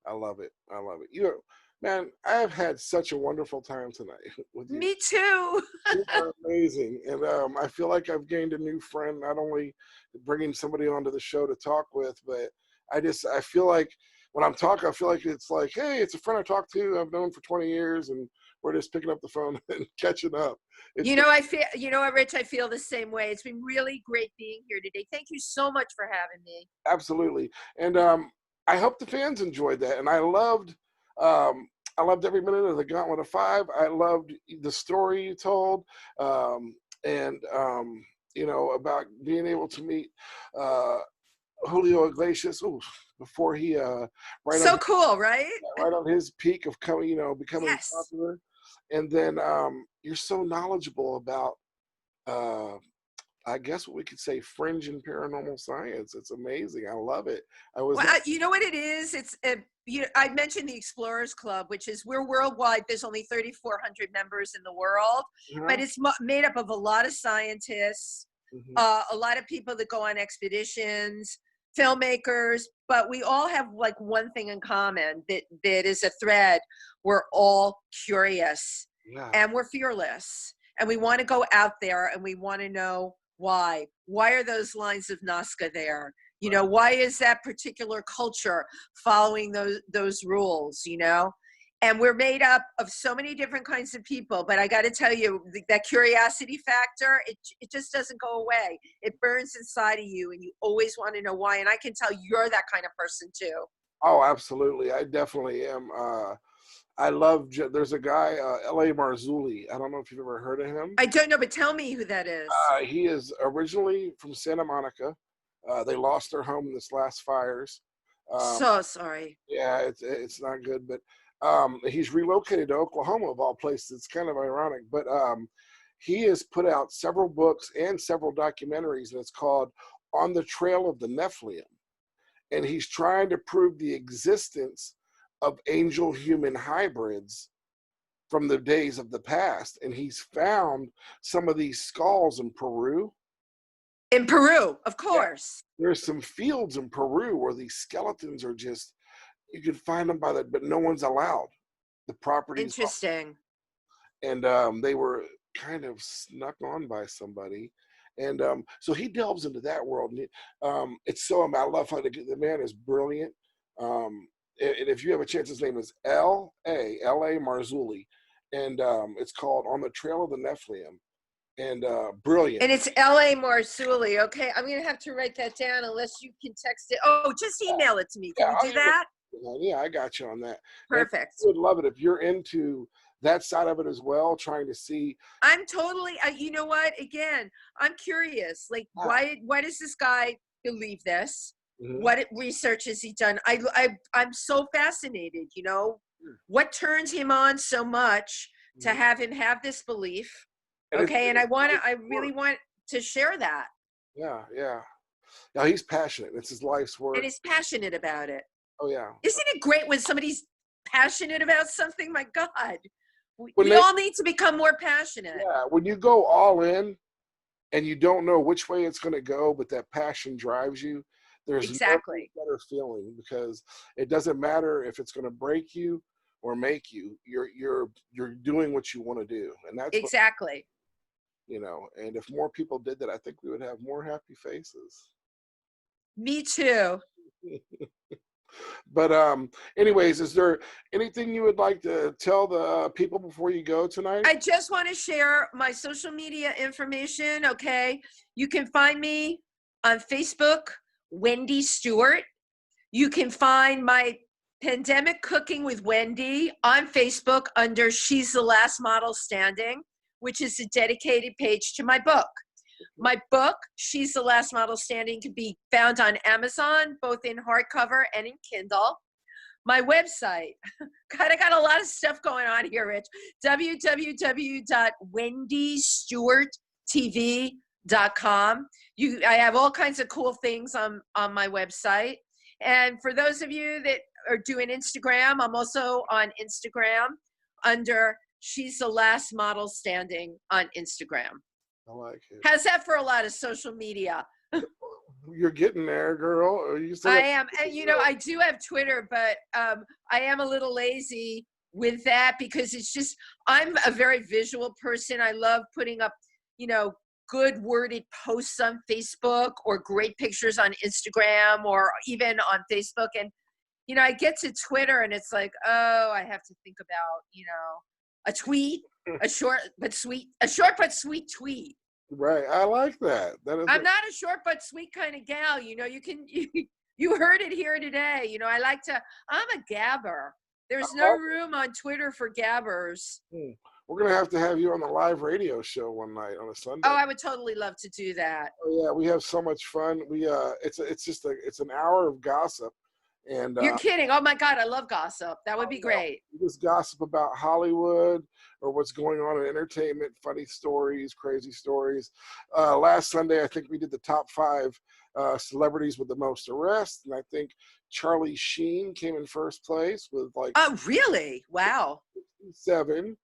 I love it. I love it. You know, man, I have had such a wonderful time tonight with you. Me too. You're amazing. And I feel like I've gained a new friend, not only bringing somebody onto the show to talk with, but I feel like when I'm talking, I feel like it's like, hey, it's a friend I talked to, I've known for 20 years, and we're just picking up the phone and catching up. You know what, Rich, I feel the same way. It's been really great being here today. Thank you so much for having me. Absolutely. And I hope the fans enjoyed that. And I loved every minute of the Gauntlet of Five. I loved the story you told. You know, about being able to meet Julio Iglesias before he cool, right? Right on his peak of becoming Yes. popular. And then you're so knowledgeable about I guess what we could say fringe and paranormal science. It's amazing. I love it. You know what it is? I mentioned the Explorers Club, which is, we're worldwide. There's only 3,400 members in the world, but it's made up of a lot of scientists, a lot of people that go on expeditions, filmmakers, but we all have like one thing in common that is a thread. We're all curious and we're fearless, and we want to go out there and we want to know why are those lines of Nazca there? You know, why is that particular culture following those rules, you know? And we're made up of so many different kinds of people, but I got to tell you, that curiosity factor, it just doesn't go away. It burns inside of you, and you always want to know why. And I can tell you're that kind of person too. Oh, absolutely. I definitely am. I love, there's a guy, L.A. Marzulli. I don't know if you've ever heard of him. I don't know, but tell me who that is. He is originally from Santa Monica. They lost their home in this last fires. So sorry. Yeah, it's not good, but he's relocated to Oklahoma, of all places. It's kind of ironic, but he has put out several books and several documentaries, and it's called On the Trail of the Nephilim. And he's trying to prove the existence of angel-human hybrids from the days of the past. And he's found some of these skulls in Peru. In Peru, of course. Yeah. There's some fields in Peru where these skeletons are just, you could find them but no one's allowed. The properties. Interesting. And they were kind of snuck on by somebody. And so he delves into that world. And it's so, I love how the man is brilliant. And if you have a chance, his name is L.A. Marzulli. And it's called On the Trail of the Nephilim. And brilliant. And it's L.A. Marzulli. Okay, I'm going to have to write that down unless you can text it. Oh, just email it to me. Can you do that? Yeah, I got you on that. Perfect. I would love it if you're into that side of it as well, trying to see. I'm totally, you know what, again, I'm curious, like, why does this guy believe this? Mm-hmm. What research has he done? I'm so fascinated, you know, what turns him on so much to have him have this belief? Okay, and I really want to share that. Yeah. Now he's passionate. It's his life's work. And he's passionate about it. Oh yeah. Isn't it great when somebody's passionate about something? My God. We all need to become more passionate. Yeah, when you go all in and you don't know which way it's going to go, but that passion drives you, there's exactly no better feeling, because it doesn't matter if it's going to break you or make you. You're doing what you want to do, and that's exactly. You know, and if more people did that, I think we would have more happy faces. Me too. But anyways, is there anything you would like to tell the people before you go tonight? I just want to share my social media information, okay? You can find me on Facebook, Wendy Stuart. You can find my Pandemic Cooking with Wendy on Facebook under She's the Last Model Standing, which is a dedicated page to my book. My book, She's the Last Model Standing, can be found on Amazon, both in hardcover and in Kindle. My website, God, I got a lot of stuff going on here, Rich. www.wendystuarttv.com. I have all kinds of cool things on my website. And for those of you that are doing Instagram, I'm also on Instagram under She's the Last Model Standing on Instagram. I like it. How's that for a lot of social media? You're getting there, girl. I am. And, you know, I do have Twitter, but I am a little lazy with that because it's just, I'm a very visual person. I love putting up, you know, good worded posts on Facebook or great pictures on Instagram or even on Facebook. And, you know, I get to Twitter and it's like, oh, I have to think about, you know, a tweet, a short but sweet tweet. Right. I like that. I'm not a short but sweet kind of gal. You know, you heard it here today. You know, I'm a gabber. There's no room on Twitter for gabbers. We're going to have you on the live radio show one night on a Sunday. Oh, I would totally love to do that. Oh, yeah. We have so much fun. It's an hour of gossip. And you're kidding. Oh my God, I love gossip. That would be great. We just gossip about Hollywood or what's going on in entertainment, funny stories, crazy stories. Last Sunday, I think we did the top 5 celebrities with the most arrests. And I think Charlie Sheen came in first place with like. Oh, really? Wow. 7.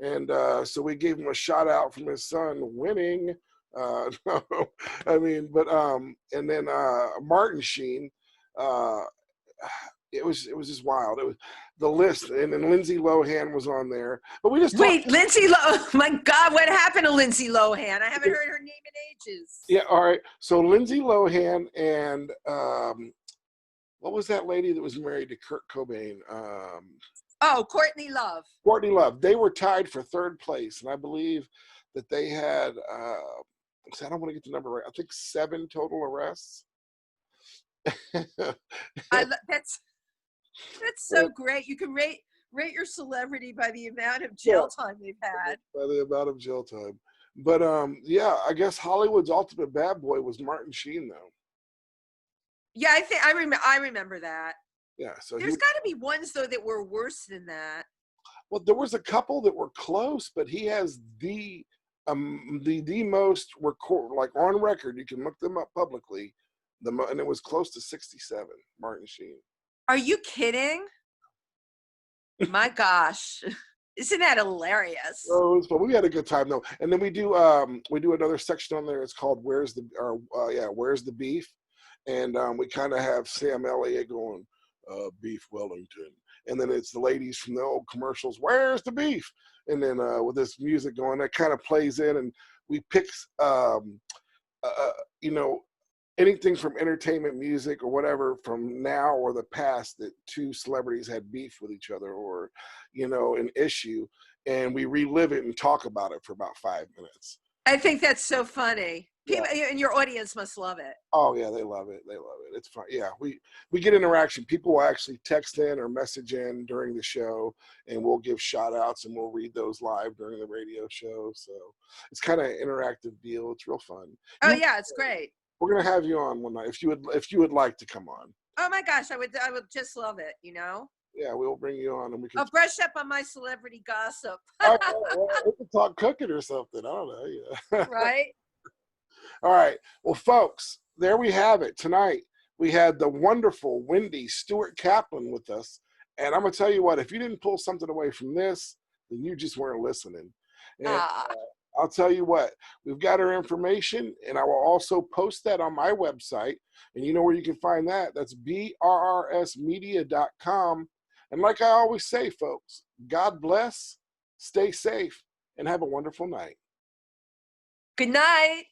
And so we gave him a shout out from his son winning. No, I mean, but and then Martin Sheen. It was just wild. It was the list, and then Lindsay Lohan was on there. But we just Lindsay Lohan. Oh my God, what happened to Lindsay Lohan? I haven't heard her name in ages. Yeah, all right. So Lindsay Lohan and what was that lady that was married to Kurt Cobain? Courtney Love. Courtney Love. They were tied for 3rd place, and I believe that they had. I don't want to get the number right. I think 7 total arrests. That's so great. You can rate your celebrity by the amount of jail time they've had. By the amount of jail time. But yeah, I guess Hollywood's ultimate bad boy was Martin Sheen, though. Yeah, I remember that. Yeah, so there's got to be ones though that were worse than that. Well, there was a couple that were close, but he has the most record, like on record. You can look them up publicly. And it was close to 67, Martin Sheen. Are you kidding? My gosh. Isn't that hilarious? Oh, but we had a good time though. And then we do another section on there. It's called Where's the Beef? And we kind of have Sam Elliott going, beef Wellington. And then it's the ladies from the old commercials, where's the beef? And then with this music going, that kind of plays in, and we pick, you know, anything from entertainment music or whatever from now or the past that two celebrities had beef with each other, or, you know, an issue, and we relive it and talk about it for about 5 minutes. I think that's so funny. People, Yeah. and your audience must love it. Oh yeah, they love it. They love it. It's fun. Yeah, we get interaction. People will actually text in or message in during the show, and we'll give shout outs and we'll read those live during the radio show. So it's kind of an interactive deal. It's real fun. Oh yeah, it's great. We're gonna have you on one night if you would like to come on. Oh my gosh, I would just love it, you know? Yeah, we'll bring you on and we can. I'll brush up on my celebrity gossip. Well, we can talk cooking or something. I don't know. Yeah. Right? All right. Well, folks, there we have it. Tonight we had the wonderful Wendy Stuart Kaplan with us, and I'm gonna tell you what: if you didn't pull something away from this, then you just weren't listening. And I'll tell you what: we've got her information, and I will also post that on my website. And you know where you can find that? That's BRRS-MEDIA.com. And like I always say, folks, God bless, stay safe, and have a wonderful night. Good night.